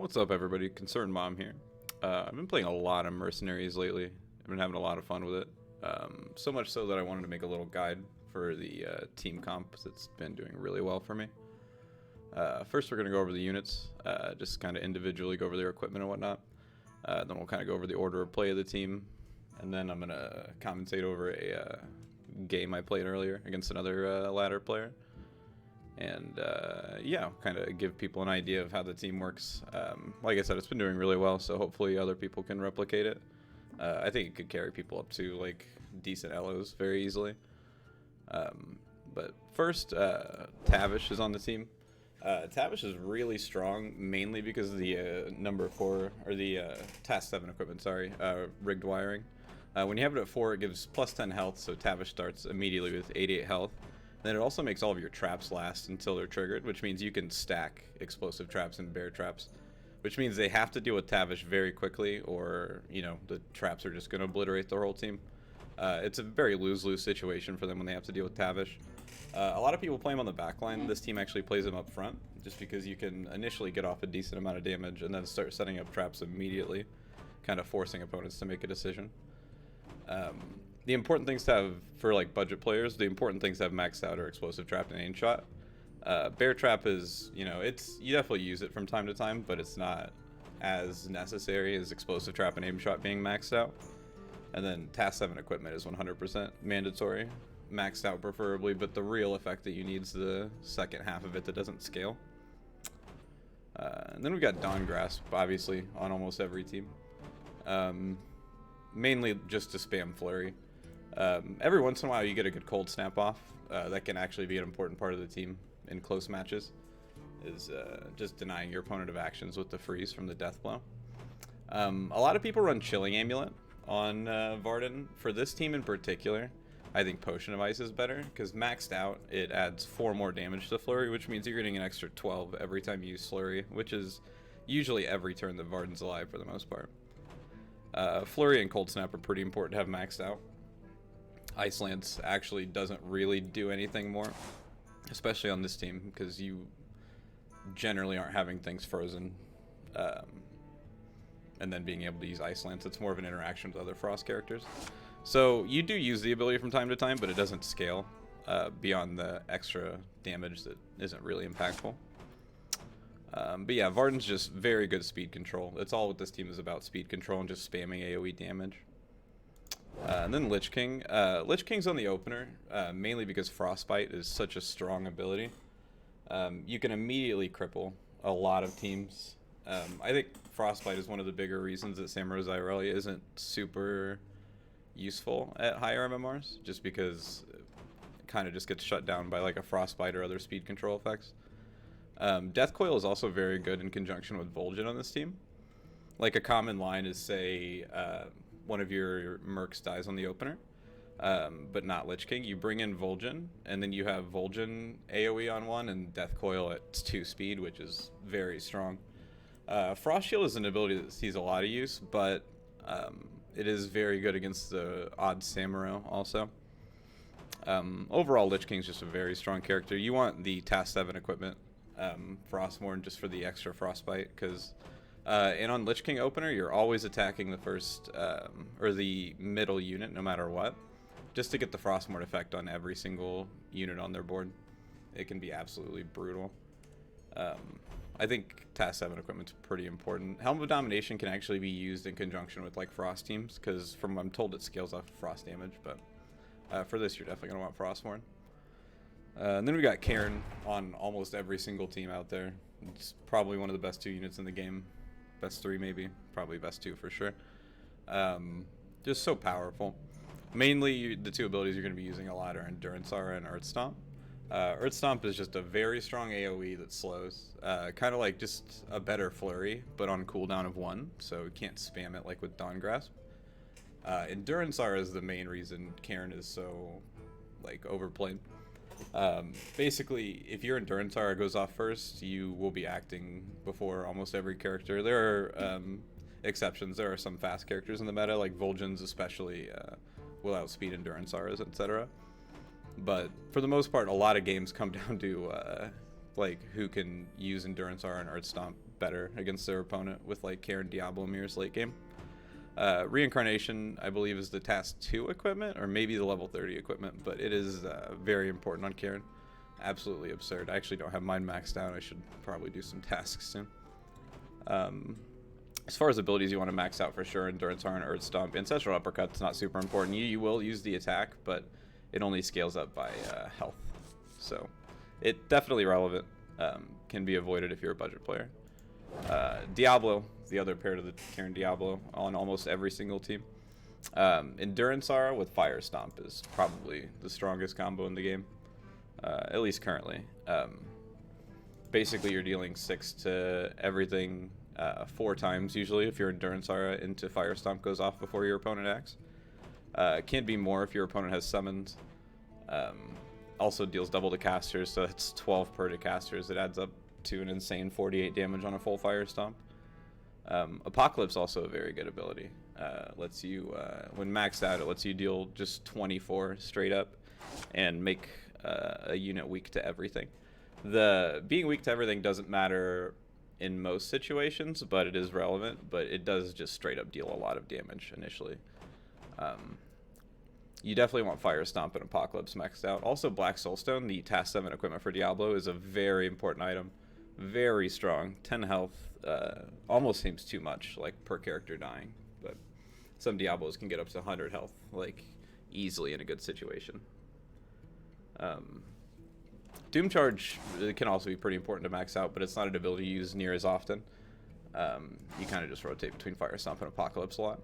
What's up, everybody? Concerned Mom here. I've been playing a lot of Mercenaries lately. I've been having a lot of fun with it. So much so that I wanted to make a little guide for the team comp. It's been doing really well for me. First, we're going to go over the units, just kind of individually go over their equipment and whatnot. Then we'll kind of go over the order of play of the team. And then I'm going to commentate over a game I played earlier against another ladder player. And yeah, kind of give people an idea of how the team works. Like I said, it's been doing really well, so hopefully other people can replicate it. I think it could carry people up to like decent LOs very easily. But first, Tavish is on the team. Tavish is really strong, mainly because of the number 4 or the task 7 equipment. Sorry, rigged wiring. When you have it at 4, it gives plus 10 health, so Tavish starts immediately with 88 health. Then it also makes all of your traps last until they're triggered, which means you can stack explosive traps and bear traps, which means they have to deal with Tavish very quickly, or, you know, the traps are just going to obliterate the whole team. It's a very lose-lose situation for them when they have to deal with Tavish. A lot of people play him on the backline. This team actually plays him up front, just because you can initially get off a decent amount of damage and then start setting up traps immediately, kind of forcing opponents to make a decision. The important things to have for like budget players, the important things to have maxed out are explosive trap and aim shot. Bear trap is, you know, you definitely use it from time to time, but it's not as necessary as explosive trap and aim shot being maxed out. And then task 7 equipment is 100% mandatory, maxed out preferably, but the real effect that you need is the second half of it that doesn't scale. And then we've got Dawn Grasp, obviously, on almost every team. Mainly just to spam flurry. Every once in a while you get a good cold snap off. That can actually be an important part of the team in close matches, is just denying your opponent of actions with the freeze from the death blow. A lot of people run Chilling Amulet on Varden. For this team in particular, I think Potion of Ice is better, because maxed out it adds 4 more damage to Flurry, which means you're getting an extra 12 every time you use Flurry, which is usually every turn that Varden's alive for the most part. Flurry and Cold Snap are pretty important to have maxed out. Ice Lance actually doesn't really do anything more, especially on this team, because you generally aren't having things frozen and then being able to use Ice Lance. It's more of an interaction with other Frost characters. So you do use the ability from time to time, but it doesn't scale beyond the extra damage that isn't really impactful. But yeah, Varden's just very good speed control. That's all what this team is about, speed control and just spamming AoE damage. And then Lich King. Lich King's on the opener, mainly because Frostbite is such a strong ability. You can immediately cripple a lot of teams. I think Frostbite is one of the bigger reasons that Samurai Aurelia isn't super useful at higher MMRs, just because it kind of just gets shut down by like a Frostbite or other speed control effects. Death Coil is also very good in conjunction with Vol'jin on this team. Like a common line is, say, one of your mercs dies on the opener, but not Lich King. You bring in Vol'jin, and then you have Vol'jin AoE on 1 and Death Coil at 2 speed, which is very strong. Frost Shield is an ability that sees a lot of use, but it is very good against the odd Samuro also. Overall, Lich King's just a very strong character. You want the task 7 equipment, Frostmourne, just for the extra Frostbite, because and on Lich King opener, you're always attacking the first or the middle unit no matter what, just to get the Frostmourne effect on every single unit on their board. It can be absolutely brutal. I think task 7 equipment's pretty important. Helm of Domination can actually be used in conjunction with like Frost teams, because from what I'm told it scales off Frost damage, but for this you're definitely going to want Frostmourne. And then we got Cairn on almost every single team out there. It's probably one of the best 2 units in the game. Best 3 maybe. Probably best 2 for sure. Just so powerful. Mainly the 2 abilities you're going to be using a lot are Endurance Aura and Earth Stomp. Earth Stomp is just a very strong AoE that slows. Kind of like just a better Flurry, but on cooldown of 1, so you can't spam it like with Dawn Grasp. Endurance Aura is the main reason Cairn is so like overplayed. Basically, if your Endurance Aura goes off first, you will be acting before almost every character. There are exceptions. There are some fast characters in the meta, like Vol'jins especially, will outspeed Endurance Auras, etc. But for the most part, a lot of games come down to like who can use Endurance R and Earth Stomp better against their opponent with like Karen Diablo mirrors late game. Reincarnation, I believe, is the task 2 equipment, or maybe the level 30 equipment, but it is very important on Karen. Absolutely absurd. I actually don't have mine maxed out. I should probably do some tasks soon. As far as abilities you want to max out for sure, Endurance R and Earth Stomp. Ancestral Uppercut's not super important. You will use the attack, but it only scales up by health. So it definitely relevant. Can be avoided if you're a budget player. Diablo, the other pair to the Karen Diablo on almost every single team. Endurance R with Fire Stomp is probably the strongest combo in the game, at least currently. Basically, you're dealing 6 to everything 4 times usually if your Endurance R into Fire Stomp goes off before your opponent acts. Can be more if your opponent has summons. Also deals double to casters, so it's 12 per to casters. It adds up to an insane 48 damage on a full Fire Stomp. Apocalypse also a very good ability. Lets you, when maxed out, it lets you deal just 24 straight up and make a unit weak to everything. The being weak to everything doesn't matter in most situations, but it is relevant. But it does just straight up deal a lot of damage initially. You definitely want Fire Stomp and Apocalypse maxed out. Also, Black Soulstone, the Task 7 equipment for Diablo, is a very important item. Very strong. 10 health. Almost seems too much, like, per character dying. But some Diablos can get up to 100 health, like, easily in a good situation. Doom Charge can also be pretty important to max out, but it's not an ability you use near as often. You kind of just rotate between Fire Stomp and Apocalypse a lot.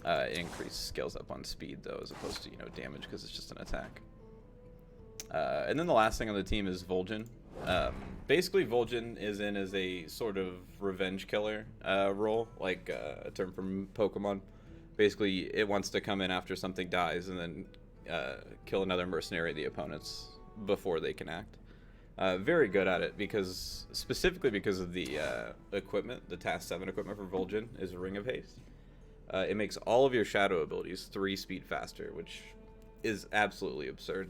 It increases scales up on speed though, as opposed to damage, because it's just an attack. And then the last thing on the team is Vol'jin. Basically, Vol'jin is in as a sort of revenge killer role, like a term from Pokemon. Basically, it wants to come in after something dies and then kill another mercenary of the opponents before they can act. Very good at it, because specifically because of the equipment. The Task 7 equipment for Vol'jin is Ring of Haste. It makes all of your shadow abilities 3 speed faster, which is absolutely absurd.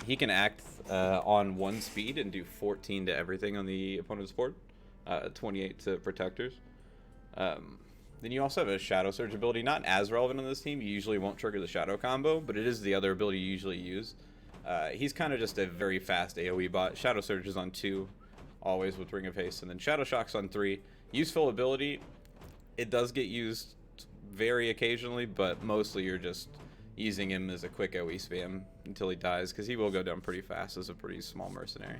He can act on 1 speed and do 14 to everything on the opponent's board, 28 to protectors. Then you also have a Shadow Surge ability, not as relevant on this team. You usually won't trigger the Shadow combo, but it is the other ability you usually use. He's kind of just a very fast AoE bot. Shadow Surge is on 2, always with Ring of Haste, and then Shadow Shock's on 3. Useful ability. It does get used very occasionally, but mostly you're just using him as a quick AoE spam until he dies, because he will go down pretty fast as a pretty small mercenary.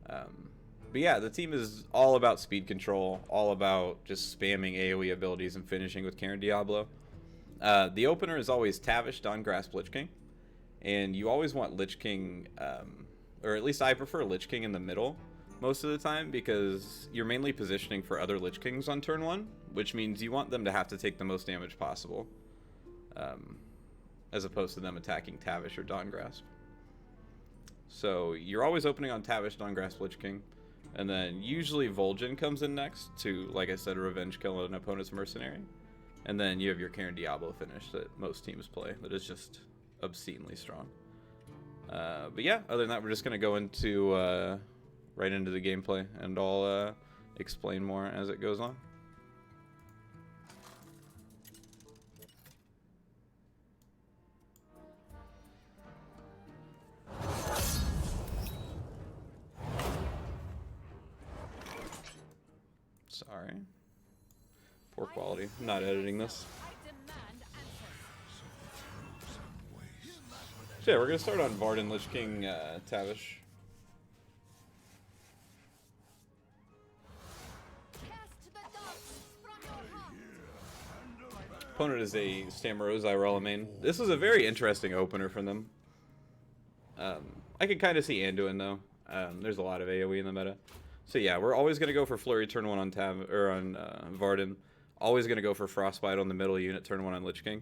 But yeah, the team is all about speed control, all about just spamming AoE abilities and finishing with Karen Diablo. The opener is always Tavish, Dawn Grasp, Lich King. And you always want Lich King, or at least I prefer Lich King in the middle most of the time, because you're mainly positioning for other Lich Kings on turn 1, which means you want them to have to take the most damage possible, as opposed to them attacking Tavish or Dawn Grasp. So you're always opening on Tavish, Dawn Grasp, Lich King, and then usually Vol'jin comes in next to, like I said, revenge kill an opponent's mercenary. And then you have your Karen Diablo finish that most teams play that is just obscenely strong. But yeah, other than that, we're just going to go into right into the gameplay, and I'll explain more as it goes on. Sorry. Poor quality. I'm not editing this. So yeah, we're going to start on Varden, Lich King, Tavish. Opponent is a Stammrose Irella main. This is a very interesting opener from them. I can kind of see Anduin though. There's a lot of AoE in the meta. So yeah, we're always gonna go for Flurry turn 1 on Varden. Always gonna go for Frostbite on the middle unit turn 1 on Lich King.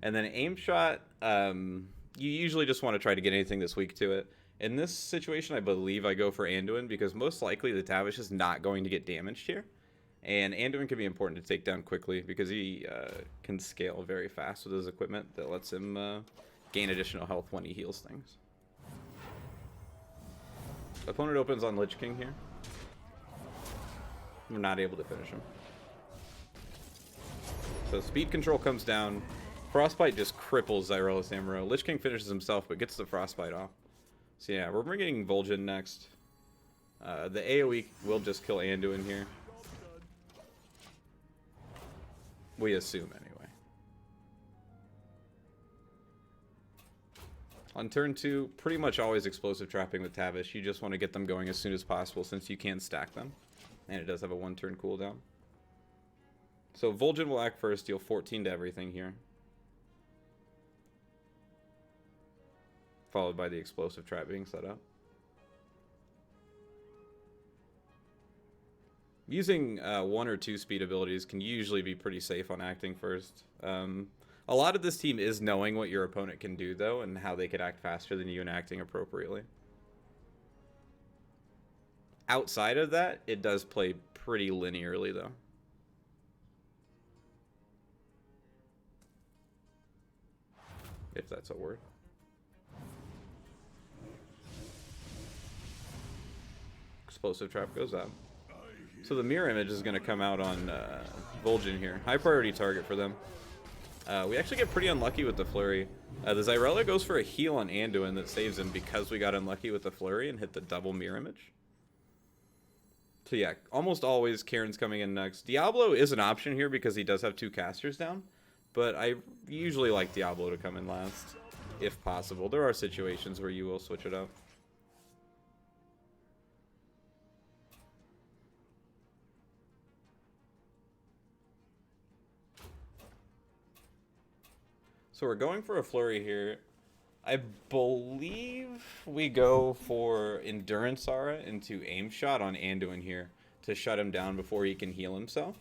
And then Aim Shot, you usually just want to try to get anything that's weak to it. In this situation, I believe I go for Anduin, because most likely the Tavish is not going to get damaged here. And Anduin can be important to take down quickly, because he can scale very fast with his equipment that lets him gain additional health when he heals things. Opponent opens on Lich King here. We're not able to finish him. So speed control comes down. Frostbite just cripples Xyrelis Amuro. Lich King finishes himself, but gets the Frostbite off. So yeah, we're bringing Vol'jin next. The AoE will just kill Anduin here. We assume, anyway. On turn 2, pretty much always explosive trapping with Tavish. You just want to get them going as soon as possible since you can stack them. And it does have a 1-turn cooldown. So Vol'jin will act first, deal 14 to everything here. Followed by the explosive trap being set up. Using 1 or 2 speed abilities can usually be pretty safe on acting first. A lot of this team is knowing what your opponent can do, though, and how they could act faster than you and acting appropriately. Outside of that, it does play pretty linearly, though. If that's a word. Explosive trap goes up. So the mirror image is going to come out on Vol'jin here. High priority target for them. We actually get pretty unlucky with the flurry. The Xyrella goes for a heal on Anduin that saves him because we got unlucky with the flurry and hit the double mirror image. So yeah, almost always Karen's coming in next. Diablo is an option here because he does have 2 casters down. But I usually like Diablo to come in last, if possible. There are situations where you will switch it up. So we're going for a flurry here. I believe we go for Endurance Aura into Aim Shot on Anduin here to shut him down before he can heal himself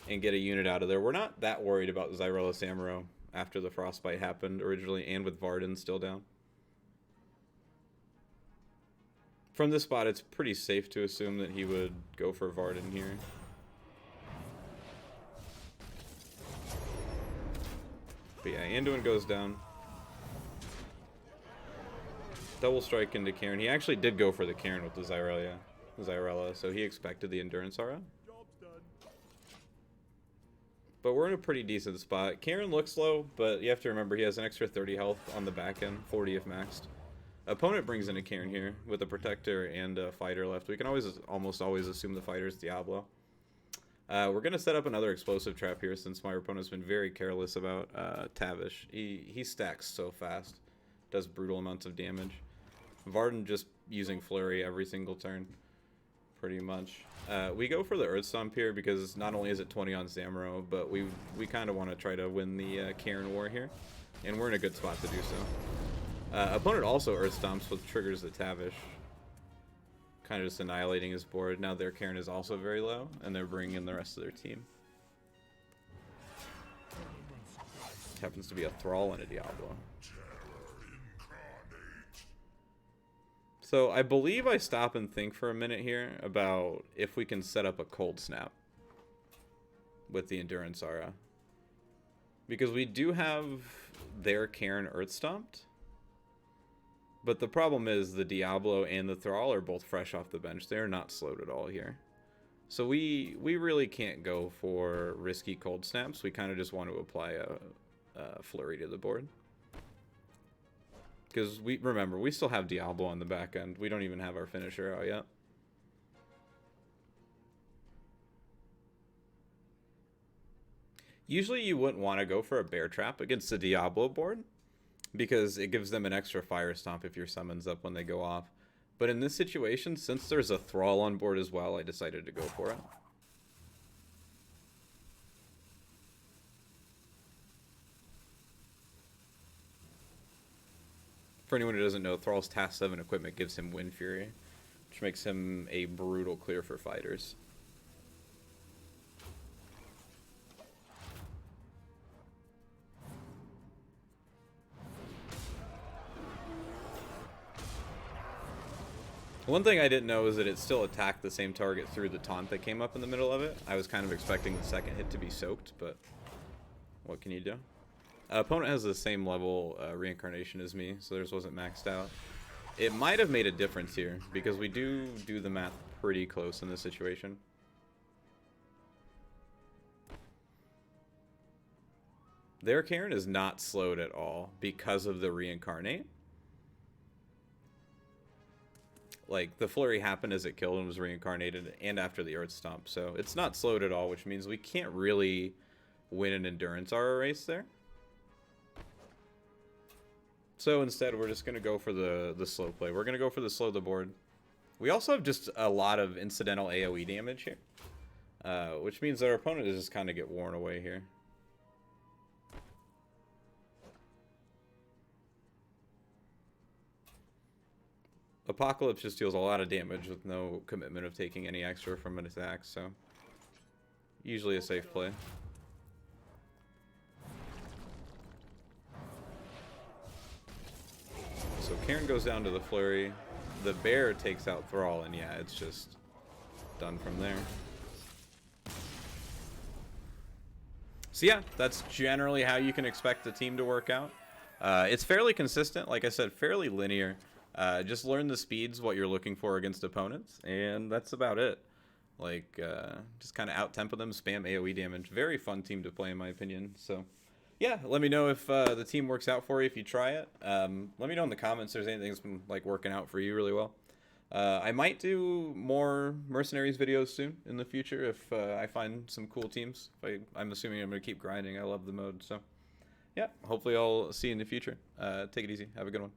and get a unit out of there. We're not that worried about Xyrelis Amuro after the Frostbite happened originally, and with Varden still down. From this spot, it's pretty safe to assume that he would go for Varden here. But yeah, Anduin goes down. Double strike into Karen. He actually did go for the Karen with the Xyrella, so he expected the Endurance Aura. But we're in a pretty decent spot. Karen looks low, but you have to remember he has an extra 30 health on the back end, 40 if maxed. Opponent brings in a Karen here with a Protector and a Fighter left. We can almost always assume the Fighter's Diablo. We're going to set up another explosive trap here since my opponent's been very careless about Tavish. He stacks so fast, does brutal amounts of damage. Varden just using Flurry every single turn, pretty much. We go for the Earth Stomp here because not only is it 20 on Zamro, but we kind of want to try to win the Karen War here, and we're in a good spot to do so. Opponent also Earth Stomps, which triggers the Tavish, kind of just annihilating his board. Now their Karen is also very low, and they're bringing in the rest of their team. Happens to be a Thrall and a Diablo. So I believe I stop and think for a minute here about if we can set up a Cold Snap with the Endurance Aura. Because we do have their Karen Earth Stomped. But the problem is the Diablo and the Thrall are both fresh off the bench. They're not slowed at all here. So we really can't go for risky Cold Snaps. We kind of just want to apply a Flurry to the board. Because remember, we still have Diablo on the back end. We don't even have our finisher out yet. Usually you wouldn't want to go for a Bear Trap against the Diablo board, because it gives them an extra Fire Stomp if your summons up when they go off. But in this situation, since there's a Thrall on board as well, I decided to go for it. For anyone who doesn't know, Thrall's Task 7 equipment gives him Wind Fury, which makes him a brutal clear for fighters. One thing I didn't know is that it still attacked the same target through the taunt that came up in the middle of it. I was kind of expecting the second hit to be soaked, but what can you do? Opponent has the same level reincarnation as me, so theirs wasn't maxed out. It might have made a difference here, because we do the math pretty close in this situation. Their Karen is not slowed at all because of the reincarnate. Like, the flurry happened as it killed and was reincarnated, and after the Earth Stomp, so it's not slowed at all, which means we can't really win an Endurance Aura race there. So instead, we're just going to go for the slow play. We're going to go for the slow the board. We also have just a lot of incidental AoE damage here, which means that our opponent is just kind of get worn away here. Apocalypse just deals a lot of damage with no commitment of taking any extra from an attack, so usually a safe play. So Karen goes down to the flurry. The bear takes out Thrall, and yeah, it's just done from there. So yeah, that's generally how you can expect the team to work out. It's fairly consistent, like I said, fairly linear. Just learn the speeds, what you're looking for against opponents, and that's about it. Like, just kind of out-tempo them, spam AoE damage. Very fun team to play, in my opinion. So, yeah, let me know if the team works out for you if you try it. Let me know in the comments if there's anything that's been, like, working out for you really well. I might do more Mercenaries videos soon in the future if I find some cool teams. I'm assuming I'm going to keep grinding. I love the mode, so, yeah, hopefully I'll see you in the future. Take it easy. Have a good one.